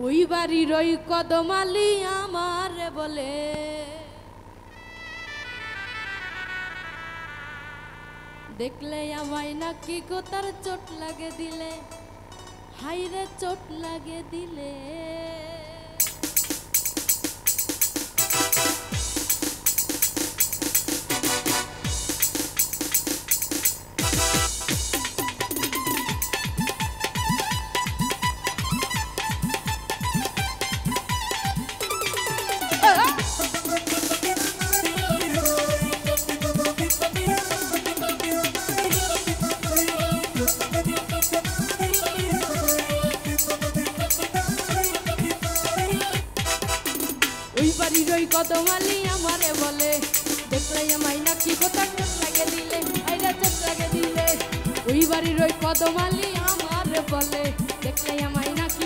ওই বাড়ির ওই কদমালি আমারে বলে দেখলে আমায় নাকি গো তার চোট লাগে দিলে হাইরে চোট লাগে দিলে বাড়ির ওই কদমালি আমারে বলে দেখলে আমায় নাকি কোথা চোট লাগে দিলে আইরা চোট লাগে দিলে ওই বাড়ির ওই কদমালি আমারে বলে দেখলে আমায় নাকি